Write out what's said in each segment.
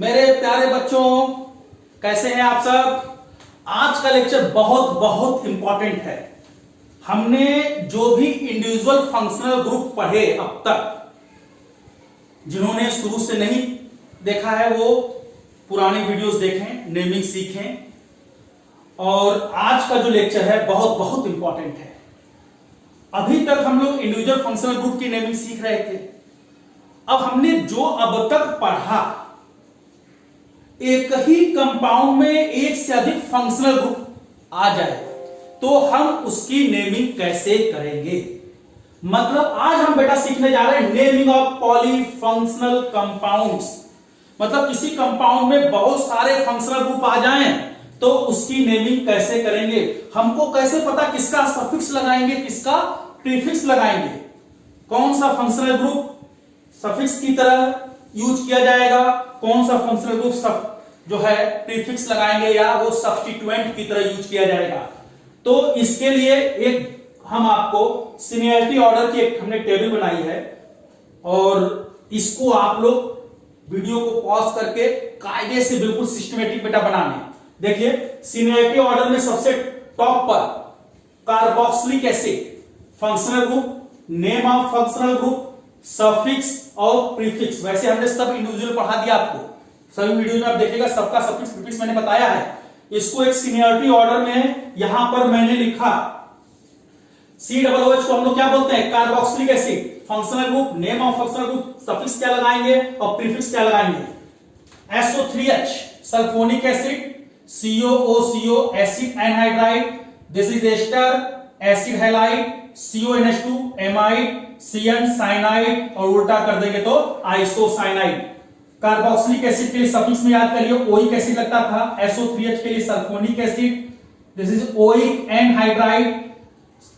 मेरे प्यारे बच्चों, कैसे हैं आप सब। आज का लेक्चर बहुत बहुत इंपॉर्टेंट है। हमने जो भी इंडिविजुअल फंक्शनल ग्रुप पढ़े अब तक, जिन्होंने शुरू से नहीं देखा है वो पुरानी वीडियोस देखें, नेमिंग सीखें। और आज का जो लेक्चर है बहुत बहुत इंपॉर्टेंट है। अभी तक हम लोग इंडिविजुअल फंक्शनल ग्रुप की नेमिंग सीख रहे थे। अब हमने जो अब तक पढ़ा, एक ही कंपाउंड में एक से अधिक फंक्शनल ग्रुप आ जाए तो हम उसकी नेमिंग कैसे करेंगे। मतलब आज हम बेटा सीखने जा रहे हैं नेमिंग ऑफ पॉलीफंक्शनल कंपाउंड्स। मतलब किसी कंपाउंड में बहुत सारे फंक्शनल ग्रुप आ जाएं तो उसकी नेमिंग कैसे करेंगे। हमको कैसे पता किसका सफिक्स लगाएंगे, किसका प्रीफिक्स लगाएंगे, कौन सा फंक्शनल ग्रुप सफिक्स की तरह यूज किया जाएगा, कौन सा फंक्शनल ग्रुप जो है प्रीफिक्स लगाएंगे या वो सब्स्टिट्यूएंट की तरह यूज किया जाएगा। तो इसके लिए एक हम आपको सीनियरिटी ऑर्डर की एक हमने टेबल बनाई है और इसको आप लोग वीडियो को पॉज करके कायदे से बिल्कुल सिस्टमेटिक बेटा बनाने। देखिए सीनियरिटी ऑर्डर में सबसे टॉप पर carboxylic acid, functional group, name of functional group, suffix और प्रीफिक्स। वैसे हमने सब इंडिविजुअल पढ़ा दिया आपको, सभी वीडियो में आप देखिएगा सबका सफिक्स प्रीफिक्स मैंने बताया है। इसको एक सीनियरिटी ऑर्डर में यहां पर मैंने लिखा COOH को हम लोग क्या बोलते हैं, carboxylic acid, functional group, name of functional group, suffix क्या लगाएंगे और प्रीफिक्स क्या लगाएंगे। SO3H sulphonic acid, COOCO acid anhydride, this is ester acid halide, CONH2 amide, CN cyanide और उल्टा कर देंगे तो आइसोसाइनाइड। कार्बोक्सिलिक एसिड के लिए सफिक्स में याद करिए ओइक एसिड लगता था, SO3H के लिए sulphonic acid, this is oic anhydride.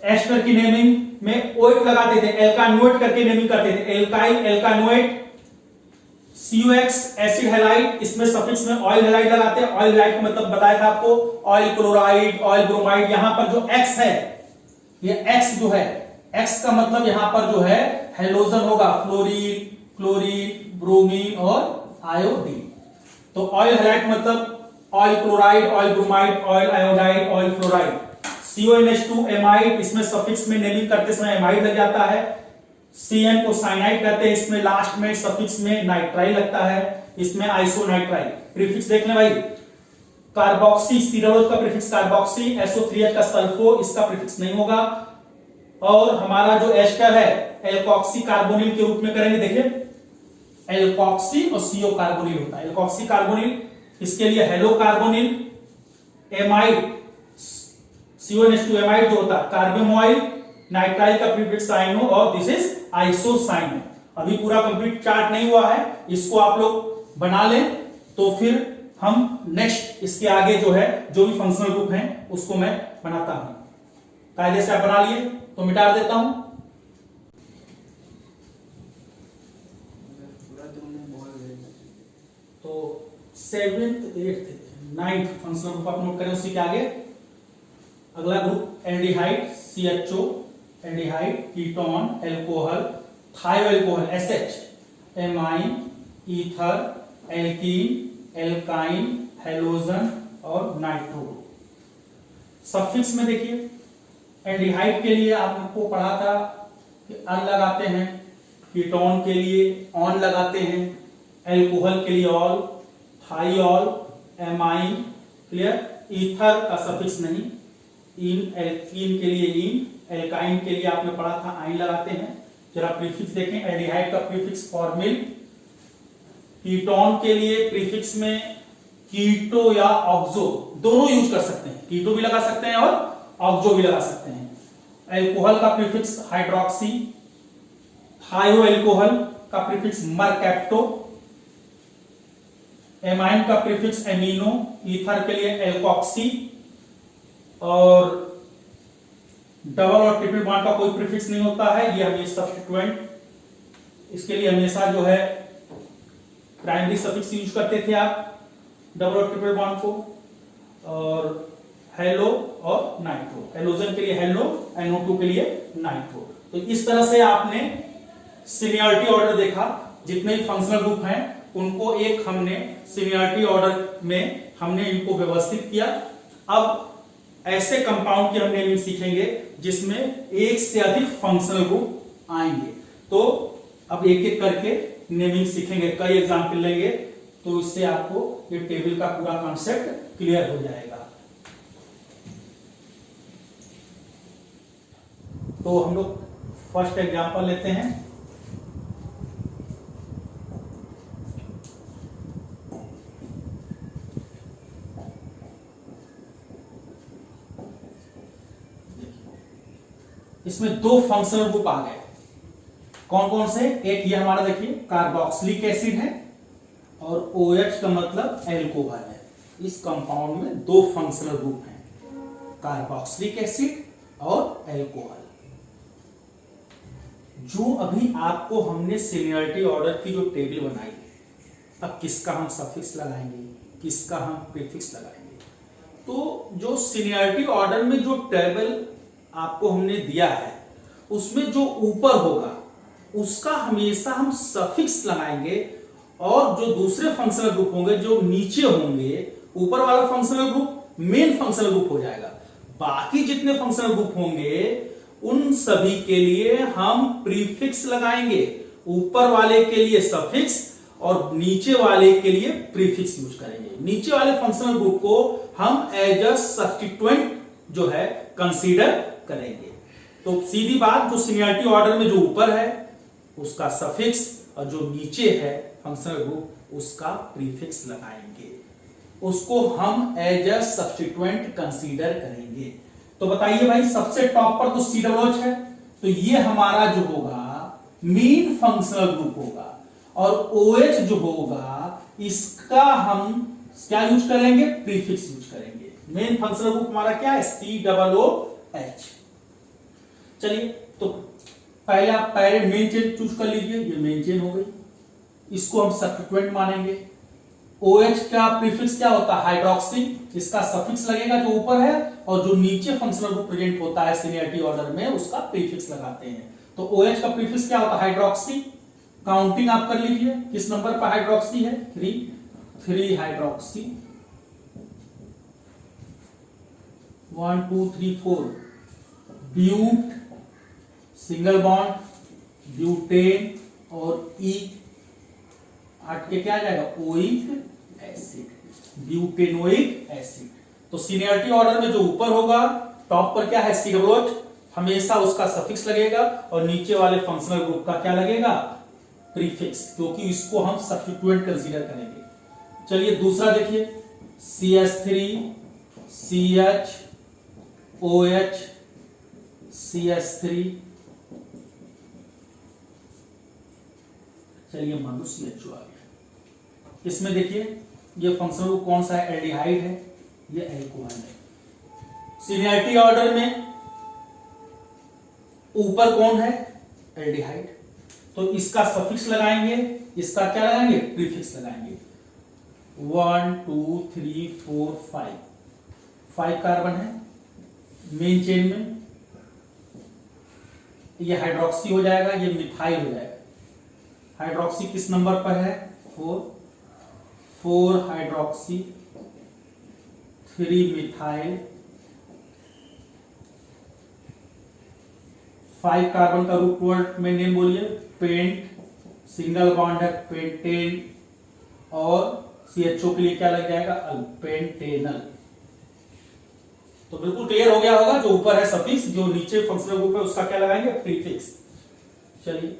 Ester की नेमिंग में ओइक लगाते थे, एल्कानोएट करके नेमिंग करते थे, alkyl alkanoate. COX acid halide, इसमें सफिक्स में ऑयल हैलाइड लगाते हैं। ऑयल हैलाइड का मतलब बताया था आपको, ऑयल क्लोराइड, ऑयल ब्रोमाइड। यहां पर जो X है, ये X जो है, X का मतलब यहां पर जो है हेलोजन होगा, फ्लोरीन, क्लोरीन, ब्रोमीन और आयोडीन। तो ऑयल हैलाइड मतलब oil chloride, oil bromide, oil iodide, oil fluoride. CONH2 amide, इसमें सफिक्स में नेमिंग करते समय एमाइड लग जाता है। CN को साइनाइड कहते हैं, इसमें लास्ट में सफिक्स में नाइट्राइल लगता है, इसमें आइसोनाइट्राइल। प्रीफिक्स देख लें भाई, कार्बोक्सी स्टीरोज का प्रीफिक्स कार्बोक्सी, SO3H का सल्फो, इसका प्रीफिक्स नहीं होगा। और हमारा जो एस्टर है एल्कोक्सी कार्बोनिल के रूप में करेंगे। देखिए एल्कोक्सी और CO कार्बोनिल होता है, एल्कोक्सी कार्बोनिल, इसके लिए hello carbonyl. Amide CONH2 amide जो होता है कार्बोमोइल, नाइट्राइल का प्रीफिक्स साइनो और दिस इज आइसोसाइनो। अभी पूरा कंप्लीट चार्ट नहीं हुआ है, इसको आप लोग बना लें तो फिर हम नेक्स्ट इसके आगे जो है जो भी फंक्शनल ग्रुप हैं उसको मैं बनाता हूं। कायदे से आप बना लिए तो मिटा देता हूं। तो 7th 8th 9th functional group आप नोट करें। उसी के आगे अगला group aldehyde, CHO aldehyde, ketone, alcohol, thioalcohol SH, amine, ether, alkene, alkyne, halogen और नाइट्रो। सफिक्स में देखिए एल्डिहाइड के लिए आपको पढ़ा था कि अन लगाते हैं, कीटोन के लिए ऑन लगाते हैं, एल्कोहल के लिए ऑल, थाइऑल, एमाइन, क्लियर। ईथर का सफिक्स नहीं, इन, एल्कीन के लिए इन, एल्काइन के लिए आपने पढ़ा था आइन लगाते हैं। जरा प्रीफिक्स देखें, एल्डिहाइड का प्रीफिक्स फॉर्मिल, कीटोन के लिए प्रीफिक्स में कीटो या ऑक्सो दोनों यूज कर सकते हैं, कीटो भी लगा सकते हैं और ऑक्सो भी लगा सकते हैं। एल्कोहल का प्रीफिक्स हाइड्रोक्सी, थायोएल्कोहल का प्रीफिक्स मरकैप्टो, एमाइन का प्रीफिक्स एमिनो, ईथर के लिए एल्कोक्सी और डबल और ट्रिपल बॉन्ड का कोई प्रीफिक्स नहीं होता है, ये हमें सब्स्टिट्यूएंट। इसके लिए हमेशा जो है प्राइमरी सफिक्स यूज करते थे आप डबल और ट्रिपल बॉन्ड को, और हेलो और नाइट्रो, हेलोजन के लिए हेलो, NO2 के लिए नाइट्रो। तो इस तरह से आपने सीनियरिटी ऑर्डर देखा, जितने भी फंक्शनल ग्रुप हैं उनको एक हमने सीनियरिटी ऑर्डर में हमने इनको व्यवस्थित किया। अब ऐसे कंपाउंड की हम नेमिंग सीखेंगे जिसमें एक से अधिक फंक्शनल ग्रुप आएंगे। तो अब एक एक करके नेमिंग सीखेंगे, कई एग्जाम्पल लेंगे, तो इससे आपको ये टेबल का पूरा कॉन्सेप्ट क्लियर हो जाएगा। तो हम लोग फर्स्ट एग्जांपल लेते हैं। इसमें दो फंक्शनल ग्रुप आ गए। कौन कौन से? एक ये हमारा देखिए कार्बोक्सिलिक एसिड है और OH का मतलब एल्कोहल है। इस कंपाउंड में दो फंक्शनल ग्रुप हैं, कार्बोक्सिलिक एसिड और एल्कोहल। जो अभी आपको हमने सीनियरिटी ऑर्डर की जो टेबल बनाई, अब किसका हम सफिक्स लगाएंगे, किसका हम प्रीफिक्स लगाएंगे। तो जो सीनियरिटी ऑर्डर में जो टेबल आपको हमने दिया है उसमें जो ऊपर होगा उसका हमेशा हम सफिक्स लगाएंगे, और जो दूसरे फंक्शनल ग्रुप होंगे जो नीचे होंगे, ऊपर वाला functional group main functional group हो जाएगा। बाकी जितने फंक्शनल ग्रुप होंगे उन सभी के लिए हम प्रीफिक्स लगाएंगे। ऊपर वाले के लिए सफिक्स और नीचे वाले के लिए प्रीफिक्स यूज करेंगे। नीचे वाले फंक्शनल ग्रुप को हम एज अ सब्स्टिट्यूएंट जो है कंसीडर करेंगे। तो सीधी बात, जो सीनियरिटी ऑर्डर में जो ऊपर है उसका सफिक्स और जो नीचे है फंक्शनल ग्रुप उसका प्रीफिक्स लगाएंगे, उसको हम एज अ सब्स्टिट्यूएंट कंसीडर करेंगे। तो बताइए भाई, सबसे टॉप पर तो COOH है, तो ये हमारा जो होगा मेन फंक्शनल ग्रुप होगा, और OH जो होगा इसका हम क्या यूज करेंगे, प्रीफिक्स यूज करेंगे। मेन फंक्शनल ग्रुप हमारा क्या है, COOH। चलिए, तो पहले आप पहले मेन चेन चूज कर लीजिए, ये मेन चेन हो गई, इसको हम सब्स्टिट्यूएंट मानेंगे। OH का प्रीफिक्स क्या होता है, हाइड्रोक्सी, इसका सफिक्स लगेगा जो ऊपर है, और जो नीचे फंक्शनल ग्रुप प्रेजेंट होता है सीनियरिटी ऑर्डर में उसका प्रीफिक्स लगाते हैं। तो OH का प्रीफिक्स क्या होता है, हाइड्रोक्सी। काउंटिंग आप कर लीजिए, किस नंबर पर हाइड्रोक्सी है, 3 hydroxy, 1 2 3 4 but, single bond, butane, और ई हट के क्या आ जाएगा, ओइक एसिड, ब्यूटेनोइक एसिड। तो सीनियरिटी ऑर्डर में जो ऊपर होगा टॉप पर क्या है, COOH, हमेशा उसका सफिक्स लगेगा, और नीचे वाले फंक्शनल ग्रुप का क्या लगेगा, प्रीफिक्स, क्योंकि इसको हम सब्स्टिट्यूएंट कंसीडर करेंगे। चलिए दूसरा देखिए, CH3 CH OH CH3, चलिए मानो CHO आ गया। इसमें देखिए ये फंक्शनल ग्रुप कौन सा है, एल्डिहाइड है, ये एल्कोहल है। सीनियरिटी ऑर्डर में ऊपर कौन है, एल्डिहाइड, तो इसका सफिक्स लगाएंगे, इसका क्या लगाएंगे, प्रीफिक्स लगाएंगे। 1 2 3 4 5 कार्बन है मेन चेन में, ये हाइड्रोक्सी हो जाएगा, ये मिथाइल हो जाएगा। हाइड्रोक्सी किस नंबर पर है, 4 हाइड्रोक्सी, 3 मिथाइल, 5 कार्बन का रूट वर्ड में नेम बोलिए, पेंट, सिंगल बॉन्ड है पेंटेन, और CHO के लिए क्या लग जाएगा, पेंटेनल। तो बिल्कुल क्लियर हो गया होगा, जो ऊपर है सफिक्स, जो नीचे फंक्शनल ग्रुप है उसका क्या लगाएंगे, प्रीफिक्स। चलिए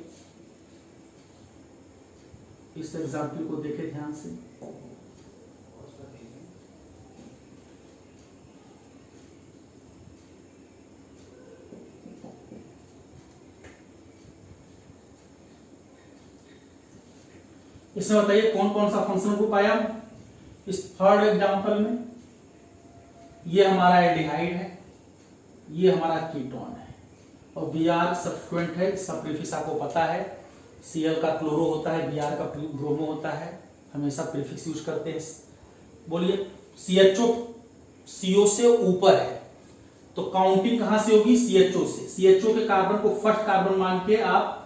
इस एग्जाम्पल को देखें ध्यान से। इसमें बताइए कौन कौन सा फंक्शनल ग्रुप आया इस थर्ड एग्जाम्पल में। ये हमारा एल्डिहाइड है, ये हमारा कीटोन है, और Br सब्स्टिट्यूएंट है, इसका प्रीफिक्स आपको पता है, Cl का क्लोरो होता है, Br का ब्रोमो होता है, हमेशा प्रीफिक्स यूज करते हैं। बोलिए CHO CO से ऊपर है, तो काउंटिंग कहां से होगी, CHO से। CHO के कार्बन को फर्स्ट कार्बन मान के आप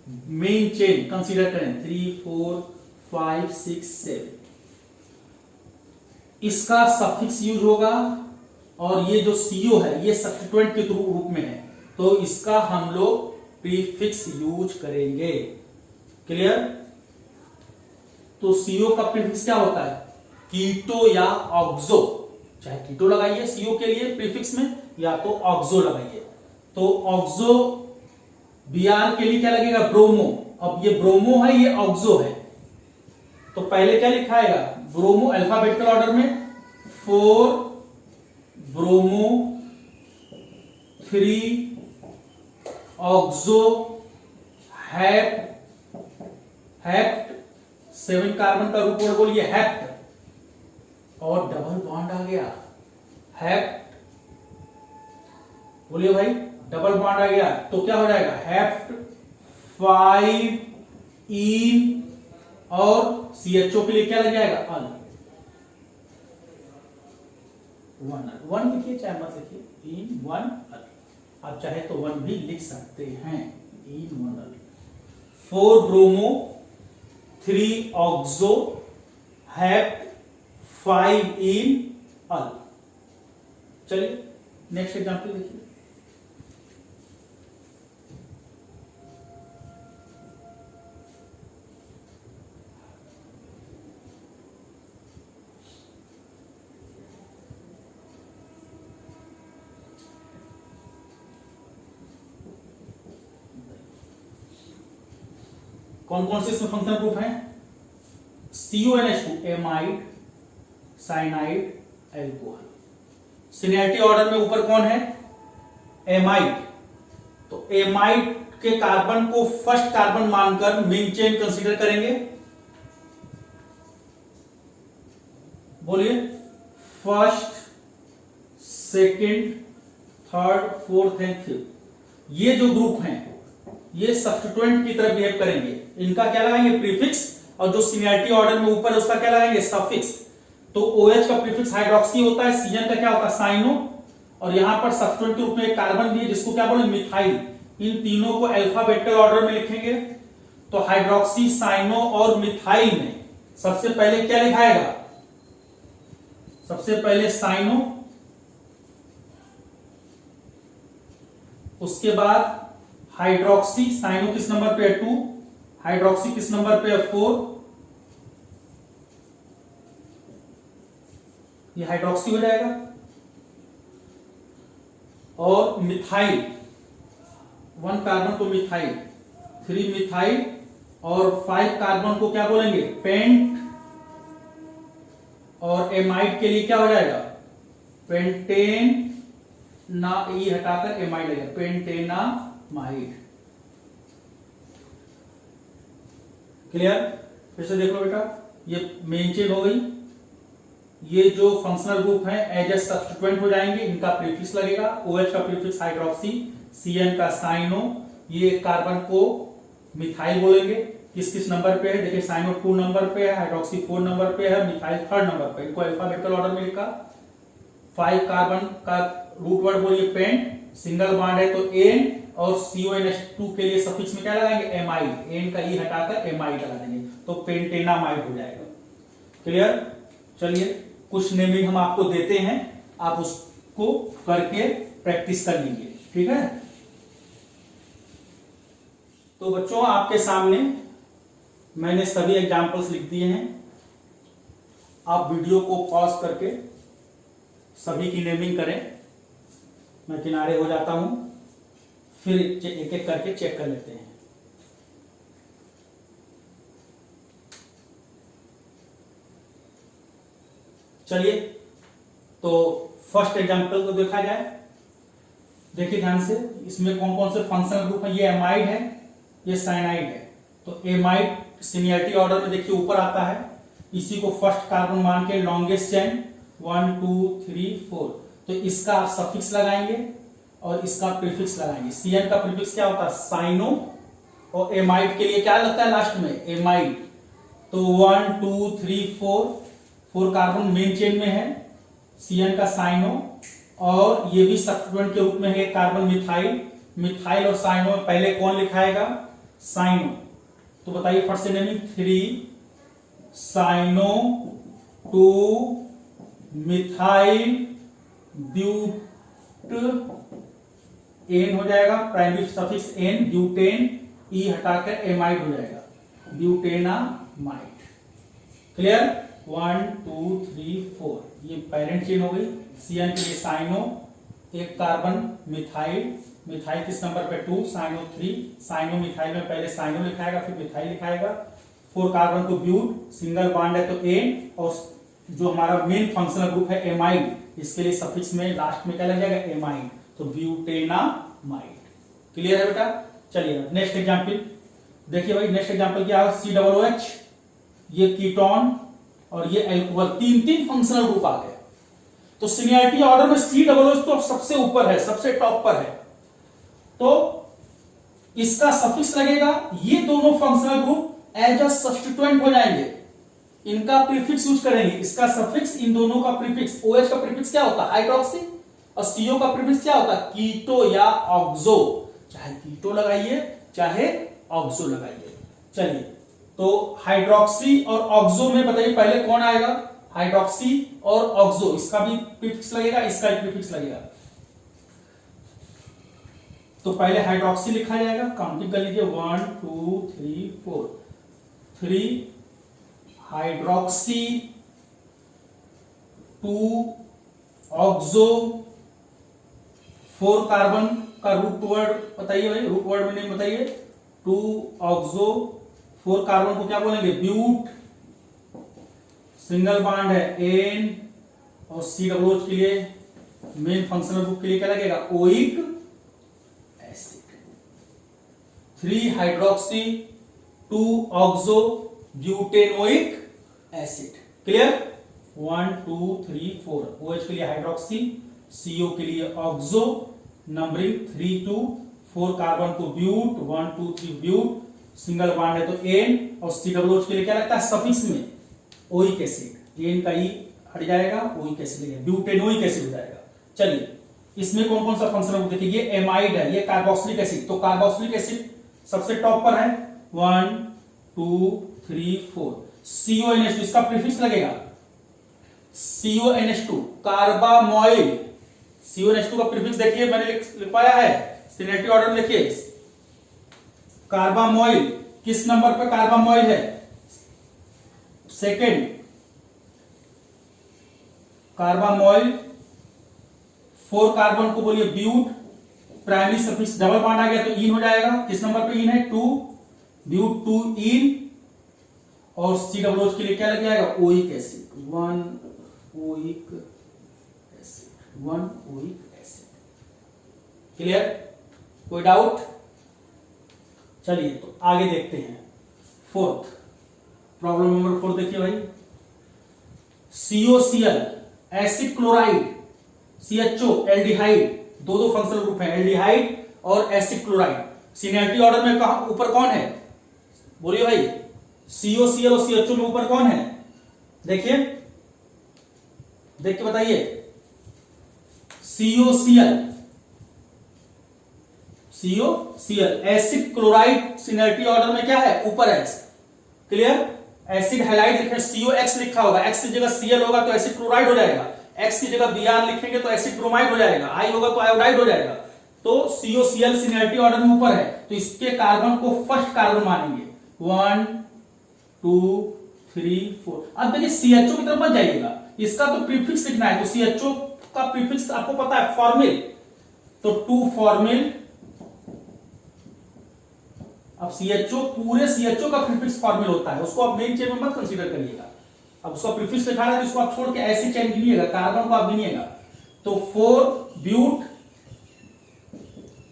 मेन चेन कंसीडर करें, 3 4 5 6 7, इसका सफिक्स यूज होगा और ये जो CO है ये सब्स्टिट्यूएंट के रूप में है, तो इसका हम लोग प्रीफिक्स यूज करेंगे। क्लियर? तो CO का प्रीफिक्स क्या होता है? कीटो या ऑक्सो, चाहे कीटो लगाइए CO के लिए प्रीफिक्स में या तो ऑक्सो लगाइए। तो ऑक्सो Br के लिए क्या लगेगा? ब्रोमो। अब ये ब्रोमो है, ये ऑक्सो है, तो पहले क्या लिखाएगा? ब्रोमो अल्फाबेटिकल ऑर्डर में 4 ब्रोमो 3 ऑक्सो हेप्ट 7 कार्बन का रूप वर्ड बोलिए हेप्ट, और डबल बॉन्ड आ गया हेप्ट, बोलिए भाई डबल बॉन्ड आ गया, तो क्या हो जाएगा? हेप्ट 5 इन, और CHO के लिए क्या लग जाएगा? अल। 1 लिखिए चाहे मत लिखिए, इन 1 अल, आप चाहे तो 1 भी लिख सकते हैं, इन 1 अल। 4 ब्रोमो 3 ऑक्सो हेप्ट 5 इन अल। चलिए नेक्स्ट एग्जांपल देखिए। कौन कौन से इसमें फंक्शनल ग्रुप हैं? CONH2 amide cyanide alcohol. Seniority order में ऊपर कौन है? एमाइड। तो एमाइड के कार्बन को फर्स्ट कार्बन मानकर मेन चेन कंसीडर करेंगे। बोलिए first, second, third, fourth and fifth, ये जो ग्रुप हैं ये सब्स्टिट्यूएंट की तरह बिहेव करेंगे। इनका क्या लगाएंगे? प्रीफिक्स, और जो सीनियरिटी ऑर्डर में ऊपर है उसका क्या लगाएंगे? सफिक्स। तो OH का प्रीफिक्स हाइड्रोक्सी होता है, CN का क्या होता है? साइनो, और यहां पर सब्स्टिट्यूएंट के रूप में एक कार्बन भी है जिसको क्या बोले? मिथाइल। इन तीनों को अल्फाबेटिकल ऑर्डर में लिखेंगे। तो हाइड्रोक्सी, साइनो और मिथाइल में सबसे पहले क्या लिखाएगा? सबसे पहले साइनो, उसके बाद हाइड्रोक्सी। साइनो किस नंबर पे है? 2। हाइड्रोक्सी किस नंबर पे है? 4। ये हाइड्रोक्सी हो जाएगा। और मिथाइल, 1 कार्बन को मिथाइल, 3 मिथाइल, और 5 कार्बन को क्या बोलेंगे? पेंट, और एमाइड के लिए क्या हो जाएगा? पेंटेन, ना ई हटाकर एमाइड लगेगा, पेंटेनामाइड। क्लियर? फिर से देख लो बेटा, ये मेन चेन हो गई। ये जो फंक्शनल ग्रुप है एज ए सब्स्टिट्यूएंट हो जाएंगे, इनका प्रीफिक्स लगेगा। OH का प्रीफिक्स हाइड्रोक्सी, CN का साइनो, ये कार्बन को मिथाइल बोलेंगे। किस किस नंबर पे है? देखिए साइनो 2 नंबर पे है, हाइड्रोक्सी 4 नंबर पे है, मिथाइल 3rd नंबर पे। इनको अल्फाबेटिकल ऑर्डर में लिखा। 5 कार्बन का रूट वर्ड बोलिए पेंट, सिंगल बॉन्ड है तो एन, और CONH2 के लिए सफिक्स में क्या लगाएंगे? एमाइड। एन का ई हटाकर एमाइड लगा देंगे, तो पेंटेनामाइड हो जाएगा। क्लियर? चलिए कुछ नेमिंग हम आपको देते हैं, आप उसको करके प्रैक्टिस कर लीजिए, ठीक है? तो बच्चों आपके सामने मैंने सभी एग्जांपल्स लिख दिए हैं। आप वीडियो को पॉज करके सभी की नेमिंग करें। मैं किनारे हो जाता हूं, फिर एक एक करके चेक कर लेते हैं। चलिए तो फर्स्ट एग्जांपल को देखा जाए। देखिए ध्यान से, इसमें कौन कौन से फंक्शनल ग्रुप है? ये एमाइड है, ये साइनाइड है। तो एमाइड सीनियरिटी ऑर्डर में देखिए ऊपर आता है, इसी को फर्स्ट कार्बन मान के लॉन्गेस्ट चेन 1 2 3 4, तो इसका आप सफिक्स लगाएंगे और इसका प्रीफिक्स लगाएंगे। CN का प्रीफिक्स क्या होता है? साइनो, और एमाइड के लिए क्या लगता है लास्ट में? एमाइड। तो 1 2 3 4 कार्बन मेन चेन में है, CN का साइनो, और ये भी सब्स्टिट्यूएंट के रूप में है कार्बन मिथाइल। मिथाइल और साइनो में पहले कौन लिखाएगा? साइनो। तो बताइए फर्स्ट से naming 3 cyano two methyl but ane हो जाएगा, primary suffix ane, butane, e हटाकर एमाइड हो जाएगा, ब्यूटेनामाइड। क्लियर? 1 2 3 4 ये पेरेंट चेन हो गई। सीएन के लिए साइनो, एक कार्बन मिथाइल, मिथाइल किस नंबर पे 2, साइनो 3, साइनो मिथाइल में पहले साइनो लिखाएगा फिर मिथाइल लिखाएगा। 4 कार्बन को ब्यूट, सिंगल बॉन्ड है तो एन, और जो हमारा मेन फंक्शनल ग्रुप है एमाइड, इसके लिए सफिक्स में लास्ट में क्या लग जाएगा, एमाइड, तो ब्यूटेनामाइड। क्लियर है बेटा? चलिए नेक्स्ट एग्जांपल देखिए भाई। नेक्स्ट एग्जांपल क्या है, COOH, ये कीटोन और ये एल्कोहल, तीन फंक्शनल ग्रुप आ गए। तो सीनियरिटी ऑर्डर में COOH तो सबसे ऊपर है, सबसे टॉप पर है, तो इसका सफिक्स लगेगा, ये दोनों functional group as a substituent हो जाएंगे, इनका प्रीफिक्स यूज करेंगे। इसका सफिक्स, इन दोनों का प्रीफिक्स, OH का प्रीफिक्स क्या होता है, हाइड्रोक्सी, और CO का प्रीफिक्स क्या होता है, कीटो या ऑक्सो। चाहे कीटो लगाइए चाहे ऑक्सो लगाइए। चलिए, तो हाइड्रोक्सी और ऑक्सो में बताइए पहले कौन आएगा, हाइड्रोक्सी और ऑक्सो, इसका भी प्रीफिक्स लगेगा, इसका भी प्रीफिक्स लगेगा। तो पहले हाइड्रोक्सी लिखा जाएगा, काउंटिंग कर लीजिए 1 2 3 4, 3 हाइड्रोक्सी, 2 ऑक्सो, 4 कार्बन का रूट वर्ड बताइए भाई, रूट वर्ड में नहीं बताइए, 2 ऑक्सो, 4 कार्बन को क्या बोलेंगे, ब्यूट, सिंगल बॉन्ड है एन, और COOH के लिए मेन फंक्शनल ग्रुप के लिए क्या लगेगा, oic acid. 3 hydroxy, 2 oxo, butanoic acid. Clear? 1 2 3 4, OH के लिए हाइड्रोक्सी, CO के लिए ऑक्सो, नंबरिंग 3 2, 4 कार्बन को ब्यूट, 1 2 3 ब्यूट, सिंगल बॉन्ड है तो एन, और COOH के लिए क्या लगता है, सफिक्स में ओइक एसिड, एन का ई हट जाएगा, ओइक एसिड, ब्यूटेनोइक एसिड हो जाएगा। चलिए, इसमें कौन कौन सा फंक्शनल ग्रुप देखिए, ये एमाइड है, ये कार्बोक्सिलिक एसिड, तो कार्बोक्सिलिक एसिड सबसे टॉप पर है, 1 2 3 4, CONH2, इसका प्रीफिक्स लगेगा CONH2, कार्बामोइल, CONH2 का प्रीफिक्स देखिए मैंने लिखवाया है, सीनियरिटी ऑर्डर में देखिए, कार्बामोइल किस नंबर पे कार्बामोइल है, सेकेंड, कार्बामोइल, 4 कार्बन को बोलिए but, primary suffix double bond आ गया तो इन हो जाएगा, किस नंबर पे इन है, 2 ब्यूट, 2 इन, और COOH के लिए क्या लग जाएगा, oic acid, 1 oic acid, 1 oic acid. Clear? कोई डाउट? चलिए तो आगे देखते हैं। फोर्थ प्रॉब्लम नंबर 4 देखिए भाई, COCl acid chloride, CHO aldehyde, दो फंक्शनल ग्रुप हैं, एल्डिहाइड और एसिड क्लोराइड। सीनियरिटी ऑर्डर में कहां ऊपर कौन है, बोलिए भाई, COCl और CHO में ऊपर कौन है, देखिए देख के बताइए, COCl acid chloride seniority order में क्या है, ऊपर है। क्लियर? एसिड हैलाइड लिखे, COX लिखा होगा, X की जगह Cl होगा तो एसिड क्लोराइड हो जाएगा, X की जगह Br लिखेंगे तो एसिड ब्रोमाइड हो जाएगा, I होगा तो आयोडाइड हो जाएगा। तो COCl सीनियरिटी ऑर्डर में ऊपर है, तो इसके कार्बन को फर्स्ट कार्बन मानेंगे, 1 2 3 4। अब देखिए CHO की तरफ मत जाइएगा, इसका तो प्रीफिक्स लिखना है, तो CHO का प्रीफिक्स आपको पता है, फॉर्मिल, तो 2 फॉर्मिल। अब CHO, पूरे CHO का प्रीफिक्स फॉर्मिल होता है, उसको आप मेन चेन में मत कंसीडर करिएगा। अब उसका प्रीफिक्स लिखा है तो इसको आप छोड़ के ऐसी चेन गिनिएगा, कार्बन को आप गिनिएगा, तो 4 ब्यूट,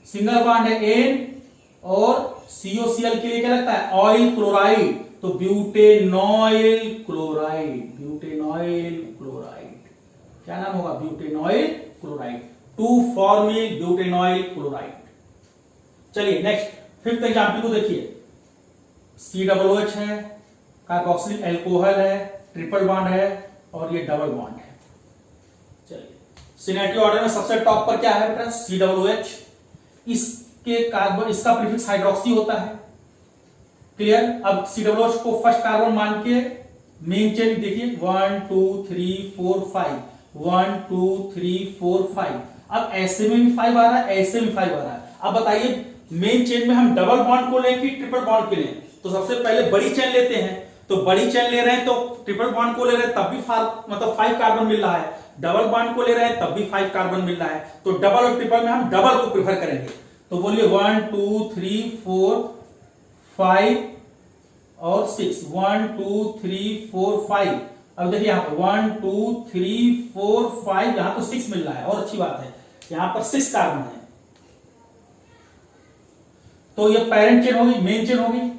सिंगल बॉन्ड है एन, और COCl के लिए क्या लगता है, ऑयल क्लोराइड, तो ब्यूटेनॉइल क्लोराइड, ब्यूटेनॉइल क्लोराइड, क्या नाम होगा, ब्यूटेनॉइल क्लोराइड, 2 फॉर्मिल ब्यूटेनॉइल क्लोराइड। चलिए नेक्स्ट फिफ्थ एग्जाम्पल को देखिए, COOH है, कार्बोक्सिलिक अल्कोहल है, ट्रिपल बॉन्ड है, और ये डबल बॉन्ड है। चलिए, सीनियरिटी ऑर्डर में सबसे टॉप पर क्या है बेटा, COOH, इसके कार्बन, इसका प्रीफिक्स हाइड्रोक्सी होता है। क्लियर? अब COOH को फर्स्ट कार्बन मान के मेन चेन देखिए 1 2 3 4 5, 1 2 3 4 5। अब ऐसे में भी 5 आ रहा है, ऐसे में 5 आ रहा है। अब बताइए मेन चेन में हम डबल बॉन्ड को लें कि ट्रिपल बॉन्ड के लें? तो सबसे पहले बड़ी चेन लेते हैं। तो बड़ी चेन ले रहे हैं तो ट्रिपल बॉन्ड को ले रहे हैं तब भी मतलब 5 कार्बन मिल रहा है, डबल बॉन्ड को ले रहे हैं तब भी 5 कार्बन मिल रहा है। तो डबल और ट्रिपल में हम डबल को प्रेफर करेंगे। तो बोलिए 1 2 3 4 5 और 6, 1 2 3 4 5। अब देखिए यहां पर 1 2 3 4 5, यहां तो 6 मिल रहा है और अच्छी बात है, यहां पर 6 कार्बन है। तो ये पेरेंट चेन होगी, मेन चेन होगी।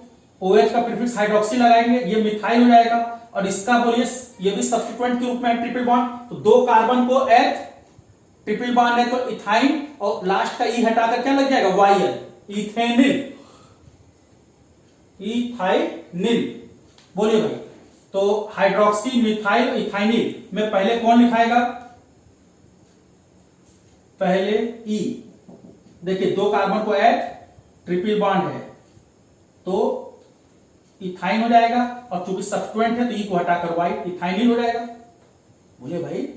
OH का प्रीफिक्स हाइड्रोक्सी लगाएंगे, ये मिथाइल हो जाएगा। और इसका बोलिए ये भी सब्स्टिट्यूएंट के रूप में ट्रिपल बॉन्ड, तो 2 कार्बन को एथ, ट्रिपल बॉन्ड है तो इथाइन, और लास्ट का ई हटाकर क्या लग जाएगा, वायल, इथेनिल, इथाइनिल। बोलिए भाई, तो हाइड्रोक्सी मिथाइल इथाइनिल में पहले कौन लिखाएगा? पहले ई। देखिए 2 कार्बन को एथ, ट्रिपल बॉन्ड है तो इथाइन हो जाएगा, और चूंकि सब्स्टिट्यूएंट है तो ई को हटाकर वाई, इथाइनिल हो जाएगा। बोलिए भाई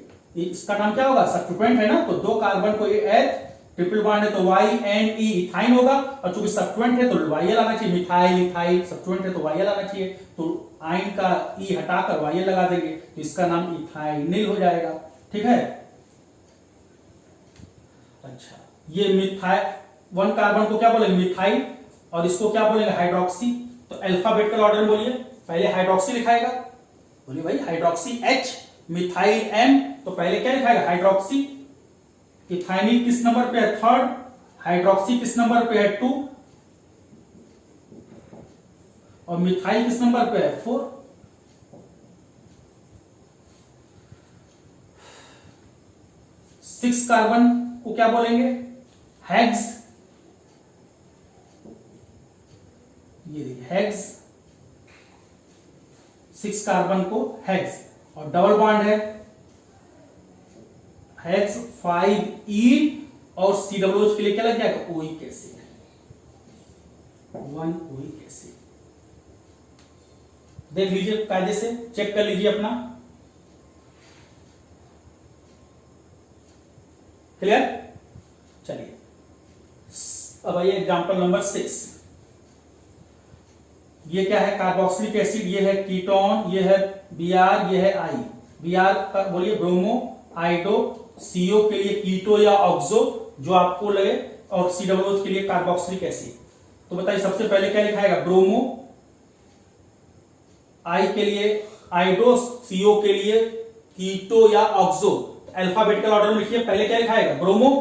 इसका नाम क्या होगा, सब्स्टिट्यूएंट है ना, तो 2 कार्बन को एथ, ट्रिपल बॉन्ड है तो वाई एंड ई, इथाइन होगा। और चूंकि सब्स्टिट्यूएंट है तो वाई आना चाहिए, मिथाइल इथाइल सब्स्टिट्यूएंट है तो वाई आना चाहिए, तो आइन का ई हटाकर वाई लगा देंगे तो इसका नाम इथाइनिल हो जाएगा। ठीक है। अच्छा, ये मिथाइल 1 कार्बन को क्या बोलेंगे, मिथाइल, और इसको क्या बोलेंगे, हाइड्रोक्सी। तो अल्फाबेटिकल ऑर्डर में बोलिए, पहले हाइड्रोक्सी लिखाएगा। बोलिए भाई हाइड्रोक्सी H, मिथाइल M, तो पहले क्या लिखाएगा, हाइड्रोक्सी। इथाइनिल किस नंबर पे है, 3rd, हाइड्रोक्सी किस नंबर पे है, 2, और मिथाइल किस नंबर पे है, 4। सिक्स कार्बन को क्या बोलेंगे, हेक्स। ये देखिए हेक्स, 6 कार्बन को हेक्स, और डबल बॉन्ड है हेक्स 5 और COOH के लिए क्या लग जाएगा, ओइक एसिड, 1 ओइक एसिड। देख लीजिए कायदे से, चेक कर लीजिए अपना। क्लियर? चलिए अब आइए एग्जांपल नंबर 6। ये क्या है, कार्बोक्सिलिक एसिड, ये है कीटोन, ये है Br, ये है I। Br का बोलिए ब्रोमो, आइडो, CO के लिए कीटो या ऑक्सो जो आपको लगे, और COOH के लिए कार्बोक्सिलिक एसिड। तो बताइए सबसे पहले क्या लिखाएगा, ब्रोमो, I के लिए आइडो, CO के लिए कीटो या ऑक्सो। अल्फाबेटिकल ऑर्डर में लिखिए, पहले क्या लिखाएगा, ब्रोमो,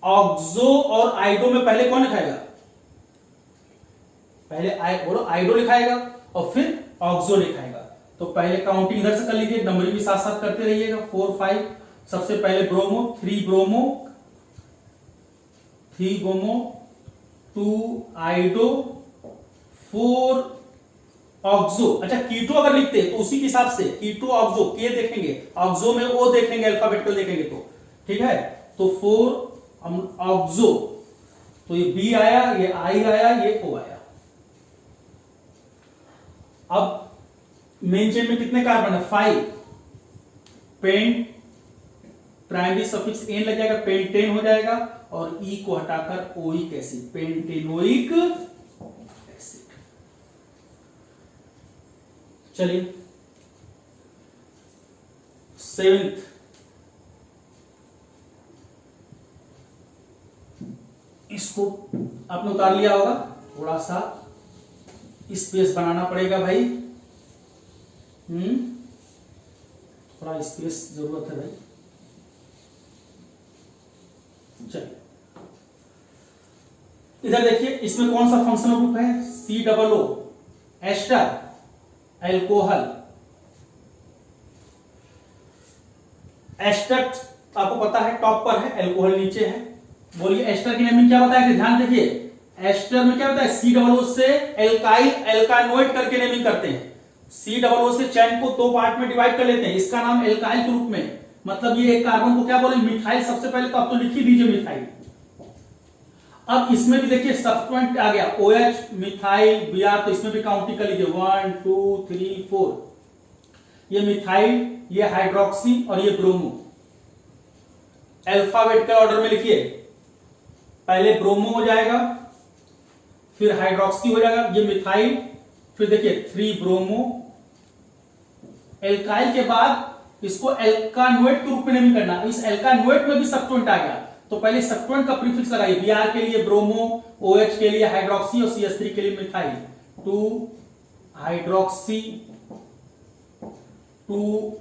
ऑक्सो और आइडो में पहले कौन लिखाएगा, पहले बोलो आइडो लिखाएगा और फिर ऑक्सो लिखाएगा। तो पहले काउंटिंग इधर से कर लीजिए, नंबरिंग भी साथ साथ करते रहिएगा, 4 5। सबसे पहले ब्रोमो, 3 ब्रोमो, 3 ब्रोमो, 2 आइडो, 4 ऑक्सो। अच्छा कीटो अगर लिखते हैं तो उसी के हिसाब से कीटो ऑक्सो, के देखेंगे, ऑक्सो में ओ देखेंगे, अल्फाबेटिकल देखेंगे तो ठीक है। तो 4 ऑक्सो, तो ये बी आया, ये आई आया, ये ओ आया। अब मेन चेन में कितने कार्बन है, 5। पेंट, प्राइमरी सफिक्स एन लग जाएगा, पेंटेन हो जाएगा, और ई को हटाकर ओइक एसिड, पेंटेनोइक एसिड। चलिए 7th, इसको आपने उतार लिया होगा, थोड़ा सा स्पेस बनाना पड़ेगा भाई, थोड़ा स्पेस जरूरत है भाई। चलिए इधर देखिए, इसमें कौन सा फंक्शनल ग्रुप है, COO, एस्टर, एल्कोहल। एस्टर आपको पता है टॉप पर है, एल्कोहल नीचे है। बोलिए एस्टर की नेमिंग क्या बताया, ध्यान देखिए, एस्टर में क्या होता है, COO से एल्काइल एल्कानोइड करके नेमिंग करते हैं। COO से चैन को 2 पार्ट में डिवाइड कर लेते हैं, इसका नाम एल्काइल के रूप में, मतलब ये एक कार्बन को क्या बोलेंगे, मिथाइल। सबसे पहले तो आप तो लिख ही दीजिए मिथाइल। अब इसमें भी देखिए सब्स्टिट्यूएंट आ गया, OH, मिथाइल, Br, तो इसमें भी काउंटिंग कर लीजिए, 1 2 3 4। ये मिथाइल, ये हाइड्रोक्सी और ये ब्रोमो। अल्फाबेटिकल ऑर्डर में लिखिए, पहले ब्रोमो हो जाएगा, फिर हाइड्रोक्सी हो जाएगा, ये मिथाइल, फिर देखिए 3 ब्रोमो। एल्काइल के बाद इसको एल्कानोएट के रूप में नहीं करना, इस एल्कानोएट में भी सब्स्टिट्यूएंट आ गया तो पहले सब्स्टिट्यूएंट का प्रीफिक्स लगाइए। Br के लिए ब्रोमो, OH के लिए हाइड्रोक्सी और CH3 के लिए मिथाइल। 2 hydroxy, 2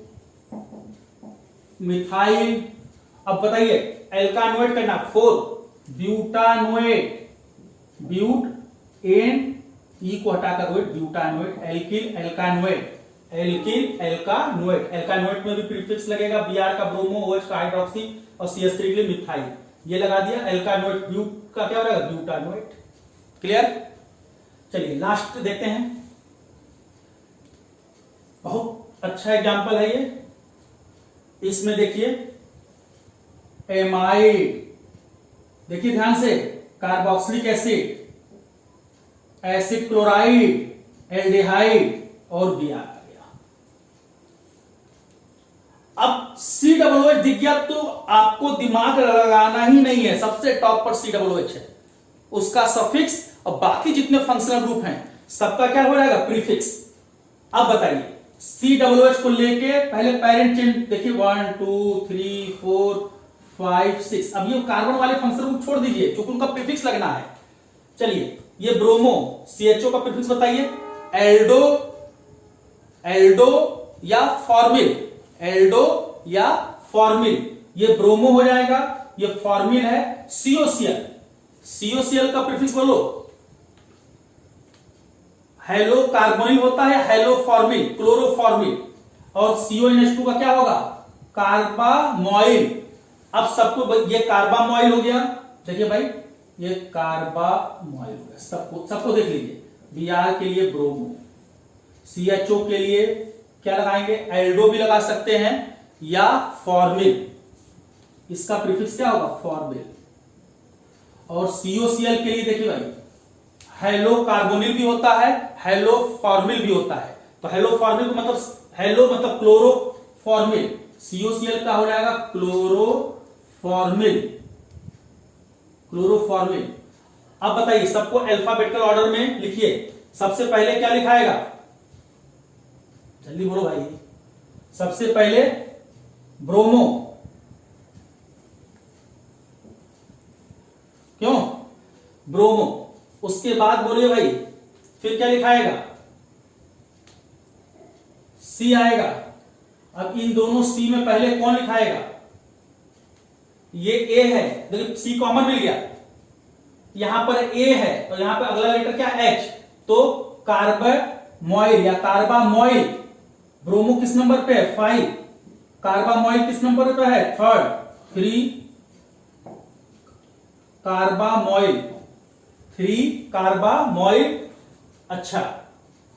methyl. अब बताइए एल्कानोएट करना, 4 ब्यूटानोएट, ब्यूट एन ई को हटाकर ओएट, ब्यूटानोएट, एल्किल एल्कानोएट, एल्किल एल्कानोएट। एल्कानोएट में भी प्रीफिक्स लगेगा, Br का ब्रोमो, OH का हाइड्रोक्सी और CH3 के लिए मिथाइल। ये लगा दिया एल्कानोएट, ब्यूट का क्या हो जाएगा ब्यूटानोएट। क्लियर? चलिए लास्ट देखते हैं, बहुत अच्छा एग्जांपल है ये। इसमें देखिए एमाइड, देखिए ध्यान से, carboxylic acid, acid chloride, aldehyde और Br आ गया। अब COOH दिख गया तो आपको दिमाग लगाना ही नहीं है, सबसे टॉप पर COOH है, उसका सफिक्स और बाकी जितने फंक्शनल ग्रुप हैं सबका क्या हो जाएगा प्रीफिक्स। अब बताइए COOH को लेके पहले पेरेंट चेन देखिए 1 2 3 4 5 6। अब ये कार्बन वाले फंक्शनल ग्रुप छोड़ दीजिए क्योंकि उनका प्रीफिक्स लगना है। चलिए ये ब्रोमो, CHO का प्रीफिक्स बताइए, एल्डो, एल्डो या फॉर्मिल, एल्डो या फॉर्मिल, ये ब्रोमो हो जाएगा, ये फॉर्मिल है। COCl, COCl का प्रीफिक्स बोलो, हेलो कार्बोनिल होता है, हेलो फॉर्मिल, क्लोरोफॉर्मिल। और CONH2 का क्या होगा कार्बामोइल। अब सबको ये कार्बामोइल हो गया, देखिए भाई ये कार्बामोइल हो गया, सबको देख लीजिए। Br के लिए ब्रोमो, CHO के लिए क्या लगाएंगे, एल्डो भी लगा सकते हैं या फॉर्मिल, इसका प्रीफिक्स क्या होगा फॉर्मिल। और COCl के लिए देखिए भाई हेलो कार्बोनिल भी होता है, हेलो फॉर्मिल भी होता है। तो हेलो फॉर्मिल को मतलब हेलो मतलब क्लोरोफॉर्मिल, COCl का हो जाएगा क्लोरोफॉर्मिल, क्लोरोफॉर्मिल। अब बताइए सबको अल्फाबेटिकल ऑर्डर में लिखिए, सबसे पहले क्या लिखाएगा, जल्दी बोलो भाई। सबसे पहले ब्रोमो, क्यों ब्रोमो, उसके बाद बोलिए भाई फिर क्या लिखाएगा C आएगा। अब इन दोनों C में पहले कौन लिखाएगा, ये A है, देखिए C कॉमन मिल गया, यहां पर A है और यहां पर अगला लेटर क्या H, तो कार्बामोइल या कार्बामोइल। ब्रोमो किस नंबर पे है 5, कार्बामोइल किस नंबर पे है 3 कार्बामोइल, 3 कार्बामोइल। अच्छा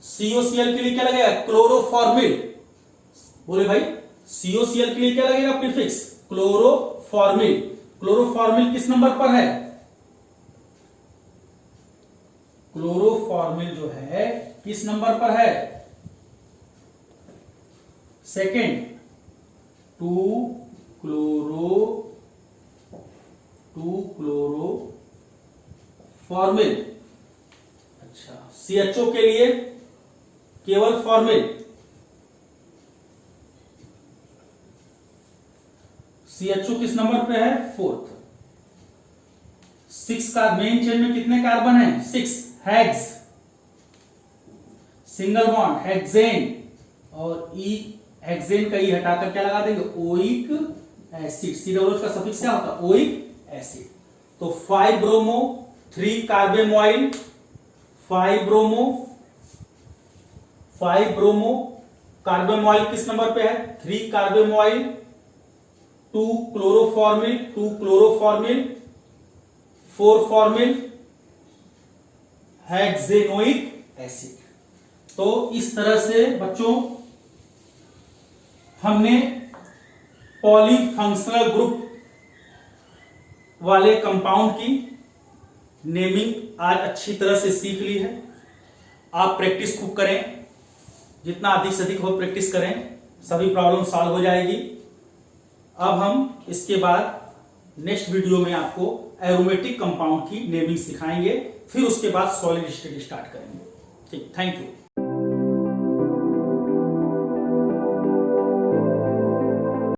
COCl के लिए क्या लगेगा क्लोरोफॉर्मिल, बोले भाई COCl के लिए क्या लगेगा प्रीफिक्स क्लोरोफॉर्मिल। क्लोरोफॉर्मिल किस नंबर पर है, क्लोरोफॉर्मिल जो है किस नंबर पर है सेकेंड, 2 क्लोरोफॉर्मिल। अच्छा CHO के लिए केवल फॉर्मिल, CHO किस नंबर पे है 4th। 6 का मेन चेन में कितने कार्बन है 6, हेक्स, सिंगल बॉन्ड हेक्सेन, और ई हेक्सेन का ई हटाकर क्या लगा देंगे ओइक एसिड। COOH का सफिक्स क्या होता है ओइक एसिड। तो 5 ब्रोमो 3 कार्बामोइल, 5 ब्रोमो कार्बामोइल किस नंबर पे है 3 कार्बामोइल, 2 क्लोरोफॉर्मिल, 4 फॉर्मिल, हेक्सेनोइक एसिड। तो इस तरह से बच्चों हमने पॉलीफंक्शनल ग्रुप वाले कंपाउंड की नेमिंग आज अच्छी तरह से सीख ली है। आप प्रैक्टिस खूब करें, जितना अधिक से अधिक हो प्रैक्टिस करें, सभी प्रॉब्लम सॉल्व हो जाएगी। अब हम इसके बाद नेक्स्ट वीडियो में आपको एरोमेटिक कंपाउंड की नेमिंग सिखाएंगे, फिर उसके बाद सॉलिड स्टेट स्टार्ट करेंगे। ठीक, थैंक यू।